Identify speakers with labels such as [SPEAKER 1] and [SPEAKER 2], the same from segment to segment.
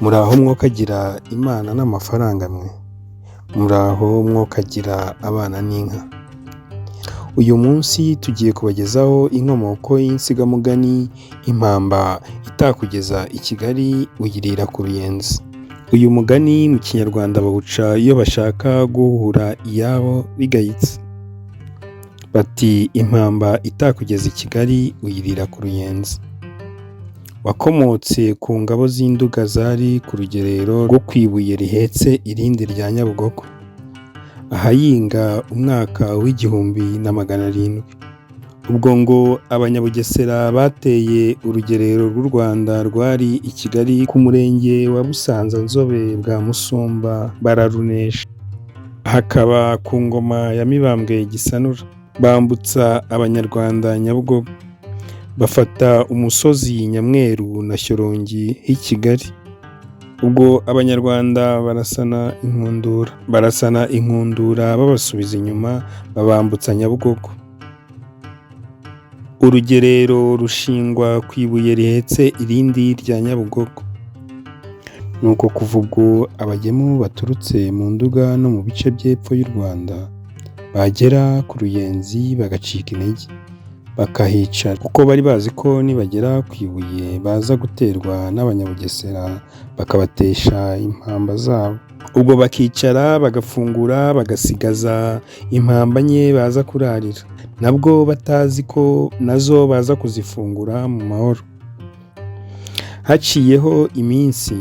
[SPEAKER 1] Muraho mwokagira Imana n'amafaranga mwe, muraho mwokagira abana n'inka. Uyu munsi tugiye kubagezaho inkomoko y'insigamugani impamba itakugeza i Kigali uyirira ku Ruyenzi. Uyu mugani mu Kinyarwanda bawuca iyo bashaka guhura iyabo bigayitse. Bati impamba itakugeza i Kigali uyirira ku Ruyenzi. Wakomotse ku ngabo z'Induga zari ku rugerero rwo ku ibuye rihetse irindi rya Nyabugogo, ahayinga umwaka w'1700. Ubwo ngo Abanyabugesera bateye urugerero rw'u Rwanda rwari i Kigali ku murenge wa Busanza-Nzobe bwa Musumba bararunesha. Hakaba ku ngoma ya Mibambwe Gisanura. Bambutsa Abanyarwanda Nyabugogo, bafata umusozi Nyamweru na Shyorongi h'i Kigali. Ubwo Abanyarwanda barasana inkundura babasubiza inyuma, babambutsa Nyabugogo. Urugerero rushingwa ku ibuye rihetse irindi rya Nyabugogo. Nuko kuva ubwo abagemu baturutse mu Nduga no mu bice by'epfo y'u Rwanda bagera ku Ruyenzi bagacika intege, bakahicara kuko bari bazi ko nibagera ku ibuye baza guterwa n'Abanyabugesera bakabatesha impamba zabo. Ubwo bakicara bagafungura bagasigaza impamba nke baza kurarira, nabwo batazi ko nazo baza kuzifungura mu mahoro. Haciyeho iminsi,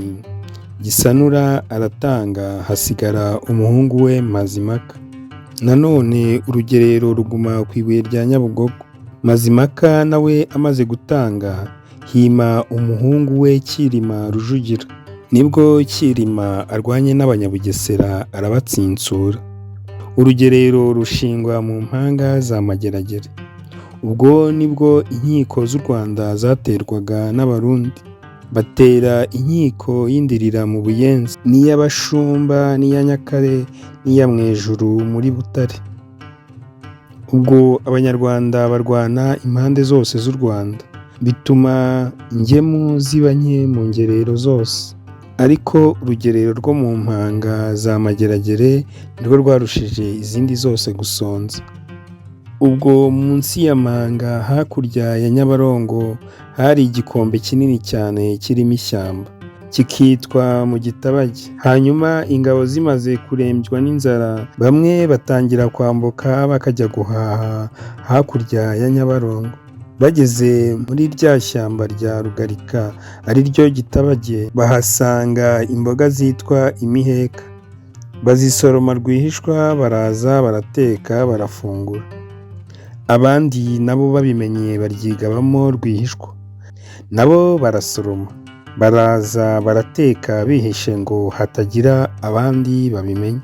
[SPEAKER 1] Gisanura aratanga, hasigara umuhungu we Mazimaka. Nanone urugerero ruguma ku ibuye rya Nyabugogo. Mazimaka nawe amaze gutanga, hima umuhungu we Cyilima Rujugira. Nibwo Cyilima arwanye n'Abanyabugesera arabatsinsura. Urugerero rushingwa mu mpanga za Mageragere. Ubwo nibwo inkiko z'u Rwanda zaterwaga n'Abarundi. Batera inkiko y'Indirira mu Buyenzi, n'iy'Abashumba, n'iya Nyakare, n'iya Mwijuru muri Butare. Ubwo Abanyarwanda barwana impande zose z'u Rwanda, bituma ingemu ziba nke mu ngerero zose. Ariko urugerero rwo mu mpanga za Mageragere nirwo rwarushije izindi zose gusonza. Ubwo munsi ya Mpanga hakurya ya Nyabarongo hari igikombe kinini cyane kirimo ishyamba, kikitwa mu Gitabage. Hanyuma ingabo zimaze kurembywa n'inzara, bamwe batangira kwambuka bakajya guhaha hakurya ya Nyabarongo. Bageze muri rya shyamba rya Rugarika ari ryo Gitabage, bahasanga imboga zitwa imiheka. Bazisoroma rwihishwa, baraza barateka barafungura. Abandi nabo babimenye baryigabamo rwihishwa, nabo barasoroma, baraza barateka bihishe ngo hatagira abandi babimenya.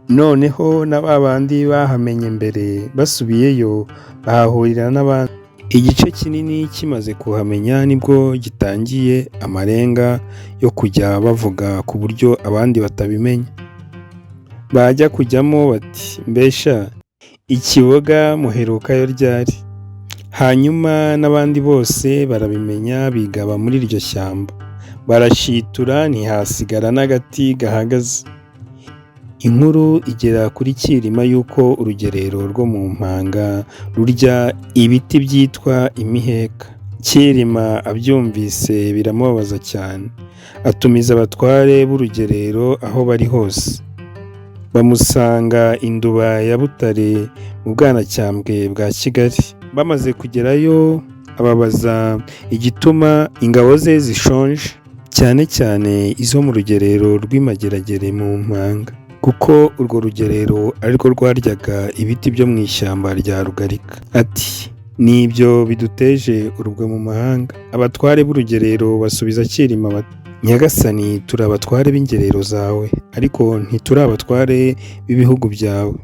[SPEAKER 1] Noneho na ba bandi bahamenye mbere basubiyeyo bahahurira n'abandi. Igice kinini kimaze kuhamenya nibwo gitangiye amarenga yo kujya bavuga ku buryo abandi batabimenya. Bajya kujyamo bati mbesha ikiboga muherukayo ryari? Hanyuma n'abandi bose barabimenya, bigaba muri iryo shyamba, barashitura ntihasigara n'agati gahagaze. Inkuru igera kuri Cyilima yuko urugerero rwo mu Mpanga rurya ibiti byitwa imiheka. Cyilima abyumvise biramubabaza cyane, atumiza abatware b'urugerero aho bari hose. Bamusanga i Nduba ya Butare mu Bwanacyambwe bwa Kigali. Bamaze kugerayo ababaza igituma ingabo ze zishonje, cyane cyane izo mu rugerero rw'Imageragere mu Mpanga, kuko urwo rugerero arirwo rwaryaga ibiti byo mu ishyamba rya Rugarika. Ati nibyo biduteje urubwa mu mahanga. Abatware b'urugerero basubiza Cyilima bati Nyagasani, turi abatware b'ingerero zawe, ariko ntituri abatware b'ibihugu byawe.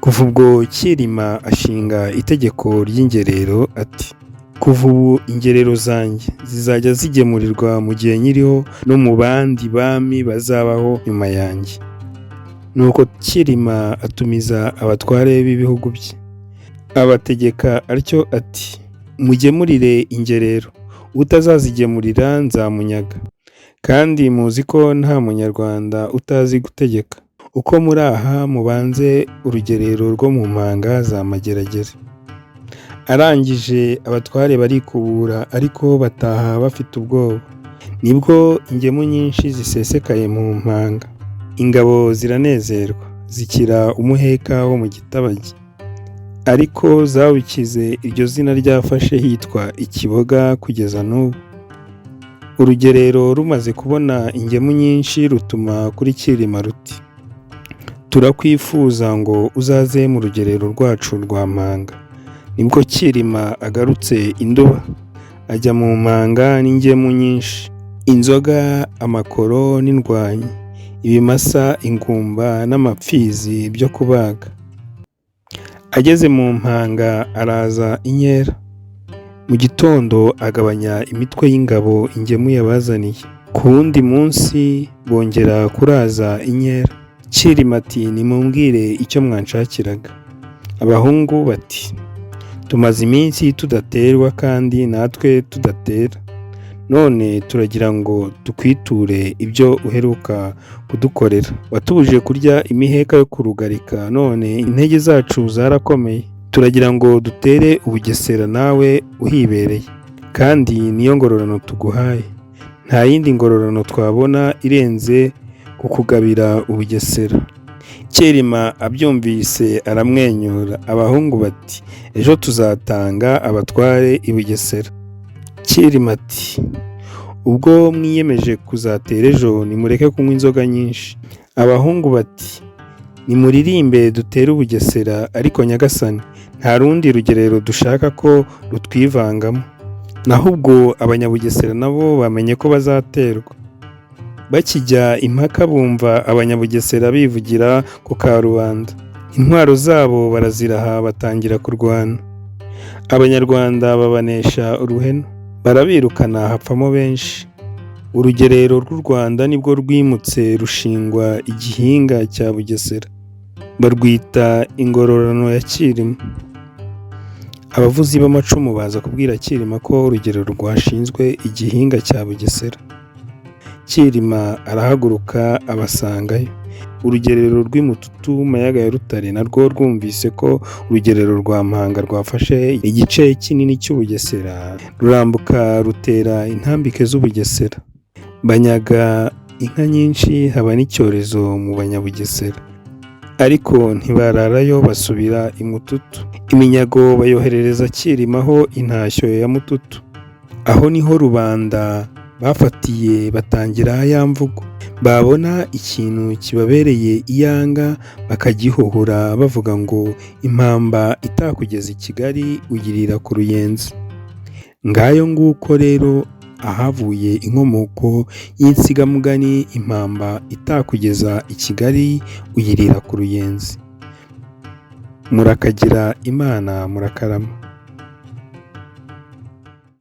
[SPEAKER 1] Kuva ubwo Cyilima ashinga itegeko ry'ingerero ati kuva ubu ingerero zanjye zizajya zigemurirwa mu gihe nkiriho no mu bandi bami bazabaho nyuma yanjye. Nuko Cyilima atumiza abatware b'ibihugu bye, abategeka atyo ati mugemurire ingerero, utazazigemurira nzamunyaga. kandi muzi ko nta munyarwanda utazi gutegeka. Uko muri aha mubanze urugerero rwo mu mpanga za Mageragere. Arangije abatware barikubura ariko bataha bafite ubwoba. Nibwo ingemu nyinshi zisesekaye mu mpanga. Ingabo ziranezerwa, zikira umuheka wo mu gitabage. Ariko zawukize iryo zina ryafashe hitwa Ikiboga kugeza n'ubu. Urugerero rumaze kubona ingemu nyinshi rutuma kuri Cyilima ruti: turakwifuza ngo uzaze mu rugerero rwacu rwa Mpanga. Nibwo Cyilima agarutse Induba, ajya mu mpanga n'ingemu nyinshi: inzoga, amakoro n'indwanyi, ibimasa, ingumba n'amapfizi byo kubaga. Ageze mu mpanga araza inkera. Mu gitondo agabanya imitwe y'ingabo ingemu yabazaniye. Ku wundi munsi bongera kuraza inkera. Cyilima ati: nimumbwire icyo mwanshakiraga. Abahungu bati: tumaze iminsi tudaterwa kandi natwe tudatera, none turagira ngo tukwiture ibyo uheruka kudukorera. Watubujije kurya imiheka yo kurugarika, none intege zacu zarakomeye. Turagira ngo dutere u Bugesera nawe uhibereye, kandi niyo ngororano tuguhaye. Nta yindi ngororano twabona irenze kukugabira u Bugesera. Cyilima abyumvise aramwenyura. Abahungu bati: ejo tuzatanga abatware i Bugesera. Cyilima ati: ubwo mwiyemeje kuzatera ejo nimureke kunywa inzoga nyinshi. Abahungu bati: nimuririmbe dutere u Bugesera, ariko nyagasani, nta rundi rugerero dushaka ko rutwivangamo. Naho ubwo abanyabugesera nabo bamenye ko bazaterwa. Bakijya impaka bumva abanyabugesera bivugira ku karubanda. Intwaro zabo baraziraha batangira kurwana. Abanyarwanda babanesha uruhenu, barabirukana hapfamo benshi. Urugerero rw'u Rwanda nibwo rwimutse rushingwa igihinga cya Bugesera, barwita ingororano ya Cyilima. Abavuzi b'amacumu baza kubwira Cyilima ko urugerero rwashinzwe igihinga cya Bugesera. Cyilima arahaguruka abasangayo. Urugerero rw'Imututu Mayaga ya Rutare narwo rwumvise ko urugerero rwa Mpanga rwafashe igice kinini cy'Ubugesera, rurambuka rutera intambike z'Ubugesera. Banyaga inka nyinshi, haba n'icyorezo mu Banyabugesera. Ariko ntibararayo, basubira i Mututu. Iminyago bayoherereza Cyilima ho intashyo ya Mututu. Aho niho rubanda bafatiye batangira ya mvugo. Babona ikintu kibabereye iyanga bakagihohora bavuga ngo impamba itakugeza i Kigali uyirira ku Ruyenzi. Ngayo nguko rero ahavuye inkomoko y'insigamugani impamba itakugeza i Kigali uyirira ku Ruyenzi. Murakagira Imana, murakarama.